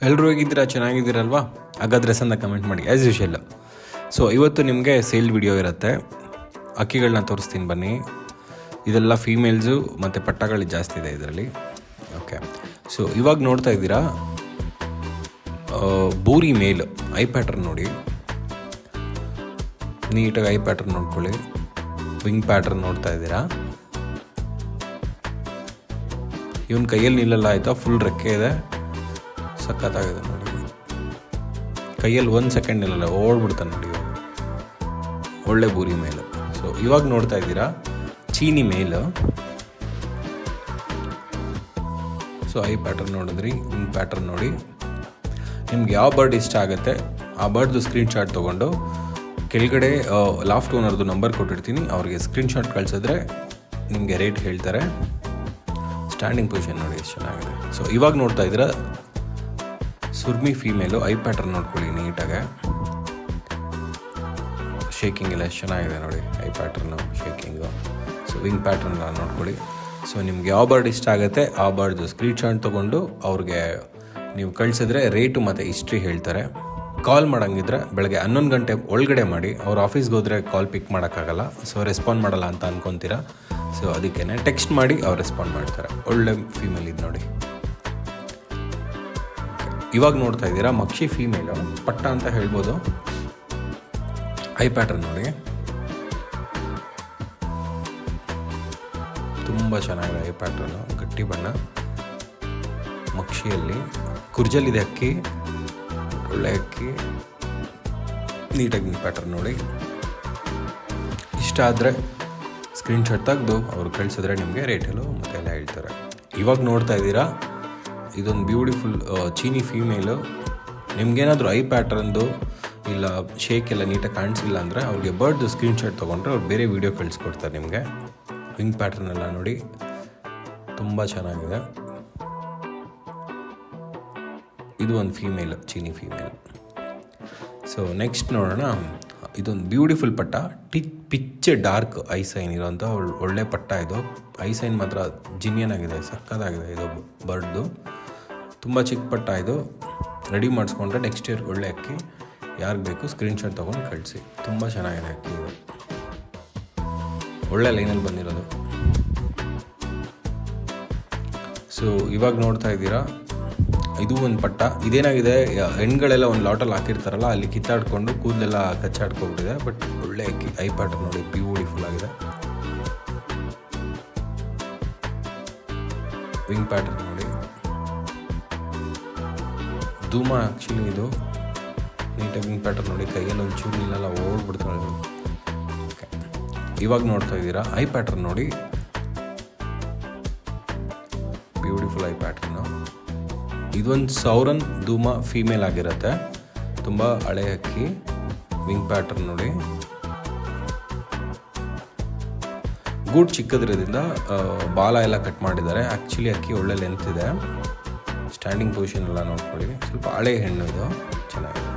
ಎಲ್ಲರೂ ಹೇಗಿದ್ದೀರಾ? ಚೆನ್ನಾಗಿದ್ದೀರಲ್ವಾ? ಹಾಗಾದರೆ ಸಂದ ಕಮೆಂಟ್ ಮಾಡಿ ಆ್ಯಸ್ ಯೂಶಲ್. ಸೊ ಇವತ್ತು ನಿಮಗೆ ಸೇಲ್ ವಿಡಿಯೋ ಇರುತ್ತೆ. ಅಕ್ಕಿಗಳನ್ನ ತೋರಿಸ್ತೀನಿ ಬನ್ನಿ. ಇದೆಲ್ಲ ಫೀಮೇಲ್ಸು ಮತ್ತು ಪಟ್ಟಗಳು ಜಾಸ್ತಿ ಇದೆ ಇದರಲ್ಲಿ. ಓಕೆ, ಸೊ ಇವಾಗ ನೋಡ್ತಾ ಇದ್ದೀರಾ ಬೂರಿ ಮೇಲ್. ಐ ಪ್ಯಾಟ್ರನ್ ನೋಡಿ, ನೀಟಾಗಿ ಐ ಪ್ಯಾಟ್ರನ್ ನೋಡ್ಕೊಳ್ಳಿ. ವಿಂಗ್ ಪ್ಯಾಟ್ರನ್ ನೋಡ್ತಾ ಇದ್ದೀರಾ. ಇವನ್ ಕೈಯಲ್ಲಿ ನಿಲ್ಲಲ್ಲ ಆಯಿತಾ, ಫುಲ್ ರೆಕ್ಕೆ ಇದೆ, ಸಖತ್ತಾಗಿದೆ ನೋಡಿ. ಕೈಯಲ್ಲಿ 1 ಸೆಕೆಂಡ್ ನಿಲ್ಲಲ್ಲ, ಓಡ್ಬಿಡ್ತಾನೆ ನೋಡಿ. ಒಳ್ಳೆ ಬೂರಿ ಮೇಲು. ಸೊ ಇವಾಗ ನೋಡ್ತಾ ಇದ್ದೀರಾ ಚೀನಿ ಮೇಲು. ಸೊ ಐ ಪ್ಯಾಟರ್ನ್ ನೋಡಿದ್ರಿ, ವಿಂಗ್ ಪ್ಯಾಟರ್ನ್ ನೋಡಿ. ನಿಮ್ಗೆ ಯಾವ ಬರ್ಡ್ ಇಷ್ಟ ಆಗುತ್ತೆ ಆ ಬರ್ಡ್ದು ಸ್ಕ್ರೀನ್ಶಾಟ್ ತೊಗೊಂಡು ಕೆಳಗಡೆ ಲಾಫ್ಟ್ ಓನರ್ದು ನಂಬರ್ ಕೊಟ್ಟಿರ್ತೀನಿ, ಅವ್ರಿಗೆ ಸ್ಕ್ರೀನ್ಶಾಟ್ ಕಳಿಸಿದ್ರೆ ನಿಮಗೆ ರೇಟ್ ಹೇಳ್ತಾರೆ. ಸ್ಟ್ಯಾಂಡಿಂಗ್ ಪೊಸಿಷನ್ ನೋಡಿ ಎಷ್ಟು ಚೆನ್ನಾಗಿದೆ. ಸೊ ಇವಾಗ ನೋಡ್ತಾ ಇದ್ದೀರಾ ಸುರ್ಮಿ ಫೀಮೇಲು. ಐ ಪ್ಯಾಟರ್ನ್ ನೋಡ್ಕೊಳ್ಳಿ ನೀಟಾಗೆ. ಶೇಕಿಂಗ್ ಎಲ್ಲ ಎಷ್ಟು ಚೆನ್ನಾಗಿದೆ ನೋಡಿ, eye pattern, shaking. So wing pattern ಎಲ್ಲ ನೋಡ್ಕೊಳ್ಳಿ. ಸೊ ನಿಮ್ಗೆ ಯಾವ ಬರ್ಡ್ ಇಷ್ಟ ಆಗುತ್ತೆ ಆ ಬರ್ಡ್ದು ಸ್ಕ್ರೀನ್ಶಾಟ್ ತೊಗೊಂಡು ಅವ್ರಿಗೆ ನೀವು ಕಳಿಸಿದ್ರೆ ರೇಟು ಮತ್ತು ಹಿಸ್ಟ್ರಿ ಹೇಳ್ತಾರೆ. ಕಾಲ್ ಮಾಡೋಂಗಿದ್ರೆ ಬೆಳಗ್ಗೆ 11 ಗಂಟೆ ಒಳಗಡೆ ಮಾಡಿ. ಅವ್ರು ಆಫೀಸ್ಗೆ ಹೋದರೆ ಕಾಲ್ ಪಿಕ್ ಮಾಡೋಕ್ಕಾಗಲ್ಲ, ಸೊ ರೆಸ್ಪಾಂಡ್ ಮಾಡಲ್ಲ ಅಂತ ಅಂದ್ಕೊತೀರಾ. ಸೊ ಅದಕ್ಕೇ ಟೆಕ್ಸ್ಟ್ ಮಾಡಿ ಅವ್ರು ರೆಸ್ಪಾಂಡ್ ಮಾಡ್ತಾರೆ. ಒಳ್ಳೆ ಫೀಮೇಲ್ ಇದು ನೋಡಿ. ಇವಾಗ ನೋಡ್ತಾ ಇದ್ದೀರಾ ಮಕ್ಷಿ ಫೀಮೇಲು, ಪಟ್ಟ ಅಂತ ಹೇಳ್ಬೋದು. ಐ ಪ್ಯಾಟರ್ನ್ ನೋಡಿ, ತುಂಬ ಚೆನ್ನಾಗಿದೆ ಐ ಪ್ಯಾಟರ್ನು, ಗಟ್ಟಿ ಬಣ್ಣ. ಮಕ್ಷಿಯಲ್ಲಿ ಕುರ್ಜಲ್ಲಿದೆ ಅಕ್ಕಿ, ಒಳ್ಳೆ ಅಕ್ಕಿ, ನೀಟಾಗಿ ಪ್ಯಾಟರ್ನ್ ನೋಡಿ. ಇಷ್ಟ ಆದರೆ ಸ್ಕ್ರೀನ್ಶಾಟ್ ತೆಗೆದು ಅವ್ರು ಕಳಿಸಿದ್ರೆ ನಿಮಗೆ ರೇಟಲ್ಲೂ ಮತ್ತೆ ಎಲ್ಲ ಹೇಳ್ತಾರೆ. ಇವಾಗ ನೋಡ್ತಾ ಇದ್ದೀರಾ ಇದೊಂದು ಬ್ಯೂಟಿಫುಲ್ ಚೀನಿ ಫೀಮೇಲು. ನಿಮ್ಗೇನಾದರೂ ಐ ಪ್ಯಾಟ್ರನ್ದು ಇಲ್ಲ ಶೇಕ್ ಎಲ್ಲ ನೀಟಾಗಿ ಕಾಣಿಸಿಲ್ಲ ಅಂದರೆ ಅವ್ರಿಗೆ ಬರ್ಡ್ದು ಸ್ಕ್ರೀನ್ಶಾಟ್ ತೊಗೊಂಡ್ರೆ ಅವ್ರು ಬೇರೆ ವೀಡಿಯೋ ಕಳಿಸ್ಕೊಡ್ತಾರೆ ನಿಮಗೆ. ವಿಂಗ್ ಪ್ಯಾಟ್ರನ್ ಎಲ್ಲ ನೋಡಿ ತುಂಬ ಚೆನ್ನಾಗಿದೆ. ಇದು ಒಂದು ಫೀಮೇಲ್, ಚೀನಿ ಫೀಮೇಲ್. ಸೊ ನೆಕ್ಸ್ಟ್ ನೋಡೋಣ. ಇದೊಂದು ಬ್ಯೂಟಿಫುಲ್ ಪಟ್ಟ, ಪಿಚ್ ಡಾರ್ಕ್ ಐ ಸೈನ್ ಇರೋಂಥ ಒಳ್ಳೆ ಪಟ್ಟ ಇದು. ಐ ಸೈನ್ ಮಾತ್ರ ಜಿನಿಯನ್ ಆಗಿದೆ, ಸಕ್ಕತ್ತಾಗಿದೆ ಇದು ಬರ್ಡ್ದು. ತುಂಬ ಚಿಕ್ಕ ಪಟ್ಟ ಇದು. ರೆಡಿ ಮಾಡಿಸ್ಕೊಂಡ್ರೆ ನೆಕ್ಸ್ಟ್ ಇಯರ್ ಒಳ್ಳೆ ಅಕ್ಕಿ. ಯಾರಿಗೆ ಬೇಕು ಸ್ಕ್ರೀನ್ಶಾಟ್ ತೊಗೊಂಡು ಕಳಿಸಿ. ತುಂಬ ಚೆನ್ನಾಗಿದೆ ಅಕ್ಕಿ ಇದು, ಒಳ್ಳೆ ಲೈನಲ್ಲಿ ಬಂದಿರೋದು. ಸೊ ಇವಾಗ ನೋಡ್ತಾ ಇದ್ದೀರಾ ಇದು ಒಂದು ಪಟ್ಟ. ಇದೇನಾಗಿದೆ, ಹೆಣ್ಗಳೆಲ್ಲ ಒಂದು ಲಾಟಲ್ಲಿ ಹಾಕಿರ್ತಾರಲ್ಲ, ಅಲ್ಲಿ ಕಿತ್ತಾಡ್ಕೊಂಡು ಕೂದಲೆಲ್ಲ ಕಚ್ಚಾಡ್ಕೊಂಡ್ಬಿಟ್ಟಿದೆ. ಬಟ್ ಒಳ್ಳೆ ಅಕ್ಕಿ. ಐ ಪ್ಯಾಟರ್ನ್ ನೋಡಿ ಬ್ಯೂಟಿಫುಲ್ ಆಗಿದೆ. ವಿಂಗ್ ಪ್ಯಾಟರ್ನ್ ನೋಡಿ, ಧೂಮ ಆ್ಯಕ್ಚುಲಿ ಇದು. ನೀಟಾಗಿ ವಿಂಗ್ ಪ್ಯಾಟರ್ನ್ ನೋಡಿ, ಕೈಯಲ್ಲಿ ಒಂದು ಚೂರು ನಿಲ್ಲೆಲ್ಲ ಓಡ್ಬಿಡ್ತಾಳೆ. ಇವಾಗ ನೋಡ್ತಾ ಇದ್ದೀರಾ ಐ ಪ್ಯಾಟರ್ನ್ ನೋಡಿ, ಬ್ಯೂಟಿಫುಲ್ ಐ ಪ್ಯಾಟರ್ನು. ಇದೊಂದು ಸೌರನ್ ಧೂಮ ಫೀಮೇಲ್ ಆಗಿರುತ್ತೆ, ತುಂಬ ಹಳೆ ಅಕ್ಕಿ. ವಿಂಗ್ ಪ್ಯಾಟರ್ನ್ ನೋಡಿ, ಗೂಡ್ ಚಿಕ್ಕದ್ರಿಂದ ಬಾಲ ಎಲ್ಲ ಕಟ್ ಮಾಡಿದ್ದಾರೆ. ಆ್ಯಕ್ಚುಲಿ ಅಕ್ಕಿ ಒಳ್ಳೆ ಲೆಂತ್ ಇದೆ. ಸ್ಟ್ಯಾಂಡಿಂಗ್ ಪೊಸಿಷನ್ ಎಲ್ಲ ನೋಡ್ಕೊಳ್ಳಿ. ಸ್ವಲ್ಪ ಹಳೆ ಹೆಣ್ಣು ಇದು, ಚೆನ್ನಾಗಿದೆ.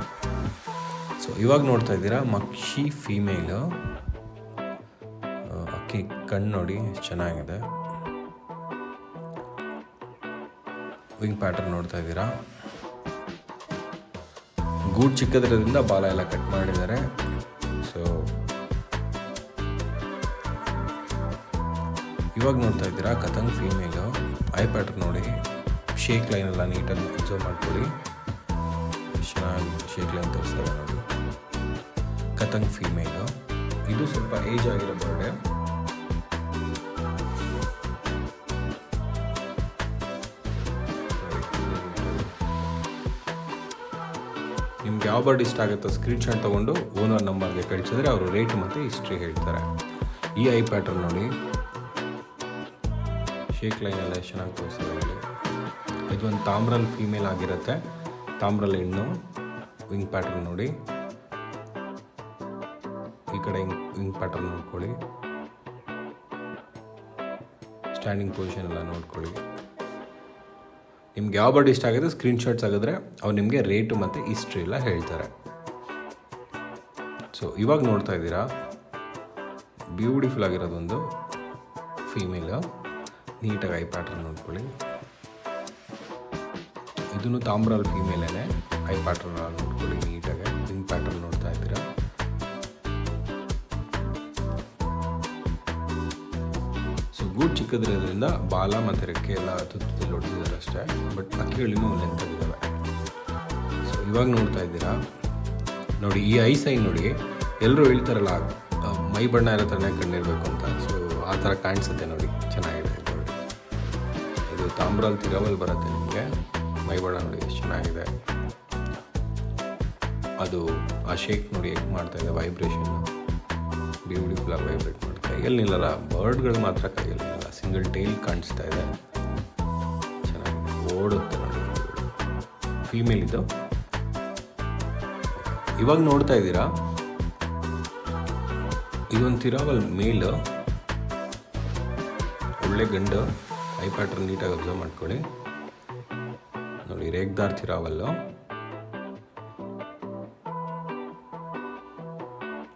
ಸೊ ಇವಾಗ ನೋಡ್ತಾ ಇದ್ದೀರಾ ಮಕ್ಷಿ ಫೀಮೇಲು. ಅಕ್ಕಿ ಕಣ್ಣು ನೋಡಿ ಎಷ್ಟು ಚೆನ್ನಾಗಿದೆ. ವಿಂಗ್ ಪ್ಯಾಟರ್ನ್ ನೋಡ್ತಾ ಇದ್ದೀರಾ. ಗೂಡ್ ಚಿಕ್ಕದ್ರಿಂದ ಬಾಲ ಎಲ್ಲ ಕಟ್ ಮಾಡಿದ್ದಾರೆ. ಸೊ ಇವಾಗ ನೋಡ್ತಾ ಇದ್ದೀರಾ ಕತಂಗ್ ಫೀಮೇಲು. ಐ ಪ್ಯಾಟರ್ನ್ ನೋಡಿ, ಶೇಕ್ ಲೈನ್ ಎಲ್ಲ ನೀಟಾಗಿ ಅಬ್ಸರ್ವ್ ಮಾಡ್ಕೊಳ್ಳಿ. ಚೆನ್ನಾಗಿ ಶೇಕ್ ಲೈನ್ ತೋರಿಸ್ತಾರೆ ನೋಡಿ. ಕತಂಗ್ ಫೀಮೇಲು. ಇದು ಸ್ವಲ್ಪ ಏಜ್ ಆಗಿರೋ ಬರ್ಡೆ. ನಿಮ್ಗೆ ಯಾವ ಬರ್ಡ್ ಇಷ್ಟ ಆಗುತ್ತೋ ಸ್ಕ್ರೀನ್ಶಾಟ್ ತೊಗೊಂಡು ಓನರ್ ನಂಬರ್ಗೆ ಕಳಿಸಿದ್ರೆ ಅವರು ರೇಟ್ ಮತ್ತು ಹಿಸ್ಟ್ರಿ ಹೇಳ್ತಾರೆ. ಈ ಐ ಪ್ಯಾಟರ್ನ್ ನೋಡಿ, ಶೇಕ್ ಲೈನ್ ಎಲ್ಲ ಎಷ್ಟು ಚೆನ್ನಾಗಿ ತೋರಿಸ್ತಾರೆ ನೋಡಿ. ಇದೊಂದು ತಾಮ್ರಲ್ ಫೀಮೇಲ್ ಆಗಿರುತ್ತೆ, ತಾಮ್ರಲ್ ಹೆಣ್ಣು. ವಿಂಗ್ ಪ್ಯಾಟರ್ನ್ ನೋಡಿ, ಈ ಕಡೆ ವಿಂಗ್ ಪ್ಯಾಟರ್ನ್ ನೋಡ್ಕೊಳ್ಳಿ. ಸ್ಟ್ಯಾಂಡಿಂಗ್ ಪೊಸಿಷನ್ ಎಲ್ಲ ನೋಡ್ಕೊಳ್ಳಿ. ನಿಮ್ಗೆ ಯಾವ ಬರ್ಡ್ ಇಷ್ಟ ಆಗುತ್ತೆ ಸ್ಕ್ರೀನ್ಶಾಟ್ಸ್ ಆಗಿದ್ರೆ ಅವ್ರು ನಿಮಗೆ ರೇಟು ಮತ್ತು ಹಿಸ್ಟ್ರಿ ಎಲ್ಲ ಹೇಳ್ತಾರೆ. ಸೊ ಇವಾಗ ನೋಡ್ತಾ ಇದ್ದೀರಾ ಬ್ಯೂಟಿಫುಲ್ ಆಗಿರೋದೊಂದು ಫೀಮೇಲು. ನೀಟಾಗಿ ಐ ಪ್ಯಾಟರ್ನ್ ನೋಡ್ಕೊಳ್ಳಿ. ಇದನ್ನು ತಾಮ್ರಾಲ್ ಫೀಮೇಲೇನೆ. ಐ ಪ್ಯಾಟರ್ನ್ ನೋಡ್ಕೊಳ್ಳಿ ನೀಟಾಗಿ. ವಿಂಗ್ ಪ್ಯಾಟರ್ನ್ ನೋಡ್ತಾ ಇದ್ದೀರಾ. ಸೊ ಗೂಡ್ ಚಿಕ್ಕದಿರೋದ್ರಿಂದ ಬಾಲ ಮತ್ತು ರೆಕ್ಕೆ ಎಲ್ಲ ತುತ್ತಲ್ಲಿ ಹೊಡೆದಿದ್ದಾರೆ ಅಷ್ಟೇ, ಬಟ್ ಅಕ್ಕಿಗಳಿಗೂ ಲೆಂತ್ ಆಗಿದ್ದಾವೆ. ಸೊ ಇವಾಗ ನೋಡ್ತಾ ಇದ್ದೀರಾ ನೋಡಿ, ಈ ಐ ಸೈನ್ ನೋಡಿ. ಎಲ್ಲರೂ ಹೇಳ್ತಾರಲ್ಲ ಮೈ ಬಣ್ಣ ಇರೋ ಥರನೇ ಕಣ್ಣಿರಬೇಕು ಅಂತ. ಸೊ ಆ ಥರ ಕಾಣಿಸುತ್ತೆ ನೋಡಿ, ಚೆನ್ನಾಗಿದೆ ಇದು ನೋಡಿ. ಇದು ತಾಮ್ರಾಲ್ ತಿರವಲ್ ಬರುತ್ತೆ ನಿಮಗೆ. ಮೈ ಬಣ್ಣ ನೋಡಿ ಎಷ್ಟು ಚೆನ್ನಾಗಿದೆ. ಅದು ಆ ಶೇಕ್ ನೋಡಿ ಹೇಗೆ ಮಾಡ್ತಾಯಿದೆ, ವೈಬ್ರೇಷನ್ ಬ್ಯೂಟಿಫುಲ್ಲಾಗಿ ವೈಬ್ರೇಟ್ ಮಾಡಿ. ಕೈಯಲ್ಲಿ ನಿಲ್ಲಲ್ಲ, ಬರ್ಡ್ಗಳು ಮಾತ್ರ ಕೈಯಲ್ಲಿ ನಿಲ್ಲಲ್ಲ. ಸಿಂಗಲ್ ಟೈಲ್ ಕಾಣಿಸ್ತಾ ಇದೆ, ಚೆನ್ನಾಗಿದೆ, ಓಡುತ್ತೆ ನೋಡಿ. ಫೀಮೇಲ್ ಇದು. ಇವಾಗ ನೋಡ್ತಾ ಇದ್ದೀರಾ, ಇದೊಂದು ತಿರಾವಲ್ ಮೇಲ್, ಒಳ್ಳೆ ಗಂಡು. ಐ ಪ್ಯಾಟರ್ನ್ ನೀಟಾಗಿ ಅಬ್ಸರ್ವ್ ಮಾಡ್ಕೊಳ್ಳಿ ನೋಡಿ. ರೇಗ್ದಾರ್ ತಿರಾವಲ್ಲು,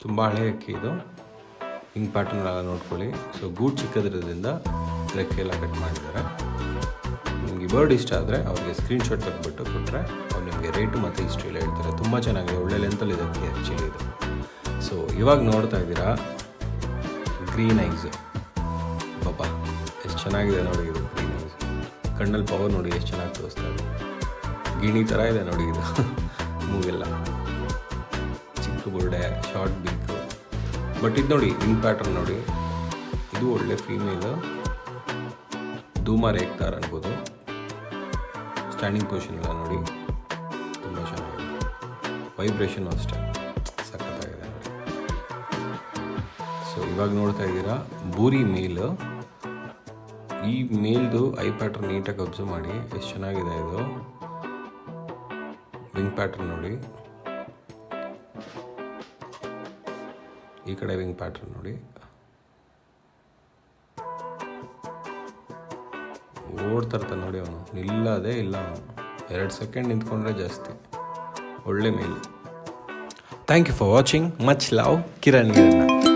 ತುಂಬ ಹಳೆ ಅಕ್ಕಿ ಇದು. ಹಿಂಗೆ ಪ್ಯಾಟರ್ನ್ ಎಲ್ಲ ನೋಡ್ಕೊಳ್ಳಿ. ಸೊ ಗೂಡ್ ಚಿಕ್ಕದಿರೋದ್ರಿಂದ ರೆಕ್ಕೆ ಎಲ್ಲ ಕಟ್ ಮಾಡಿದ್ದಾರೆ. ನಿಮಗೆ ಬರ್ಡ್ ಇಷ್ಟ ಆದರೆ ಅವ್ರಿಗೆ ಸ್ಕ್ರೀನ್ಶಾಟ್ ತೆಗೆದುಬಿಟ್ಟು ಕೊಟ್ಟರೆ ಅವ್ರು ನಿಮಗೆ ರೇಟು ಮತ್ತು ಹಿಸ್ಟ್ರಿ ಎಲ್ಲ ಹೇಳ್ತಾರೆ. ತುಂಬ ಚೆನ್ನಾಗಿದೆ, ಒಳ್ಳೆ ಲೆಂತಲ್ಲಿ ಇದೆ ಅಕ್ಕಿ ಆ್ಯಕ್ಚುಲಿ ಇದು. ಸೊ ಇವಾಗ ನೋಡ್ತಾ ಇದ್ದೀರಾ ಗ್ರೀನ್ ಐಸ್. ಪಾಪ ಎಷ್ಟು ಚೆನ್ನಾಗಿದೆ ನೋಡಿ ಇದು ಗ್ರೀನ್ ಐಸ್. ಕಣ್ಣಲ್ಲಿ ಪವರ್ ನೋಡಿ ಎಷ್ಟು ಚೆನ್ನಾಗಿ ತೋರಿಸ್ತಾ ಇದೆ. ಗಿಣಿ ಥರ ಇದೆ ನೋಡಿ ಇದು ಮೂಗೆಲ್ಲ. ಚಿಕ್ಕ ಬುರ್ಡೆ, ಶಾರ್ಟ್ ಬೀಕು. ಬಟ್ ಇದು ನೋಡಿ ವಿಂಗ್ ಪ್ಯಾಟರ್ನ್ ನೋಡಿ, ಇದು ಒಳ್ಳೆ ಫೀಮೇಲು. ಧೂಮ ರೇಗ್ತಾರ್ ಅನ್ಬೋದು. ಸ್ಟ್ಯಾಂಡಿಂಗ್ ಪೊಸಿಷನ್ ಎಲ್ಲ ನೋಡಿ ತುಂಬ ಚೆನ್ನಾಗಿದೆ. ವೈಬ್ರೇಷನ್ ಅಷ್ಟೇ ಸಖತ್ತಾಗಿದೆ ನೋಡಿ. ಸೊ ಇವಾಗ ನೋಡ್ತಾ ಇದ್ದೀರಾ ಬೂರಿ ಮೇಲ್. ಈ ಮೇಲ್ದು ಐ ಪ್ಯಾಟರ್ನ್ ನೀಟಾಗಿ ಅಬ್ಸರ್ವ್ ಮಾಡಿ, ಎಷ್ಟು ಚೆನ್ನಾಗಿದೆ ಇದು. ವಿಂಗ್ ಪ್ಯಾಟರ್ನ್ ನೋಡಿ, ಈ ಕಡೆ ವಿಂಗ್ ಪ್ಯಾಟರ್ನ್ ನೋಡಿ. ಓಡ್ತಾ ಇರ್ತಾನೆ ನೋಡಿ ಅವನು, ನಿಲ್ಲದೇ ಇಲ್ಲ ಅವನು. 2 ಸೆಕೆಂಡ್ ನಿಂತ್ಕೊಂಡ್ರೆ ಜಾಸ್ತಿ. ಒಳ್ಳೆ ಮೇಲ್. Thank you for watching. Much love, Kiran ಗಿರಣ್ಣ.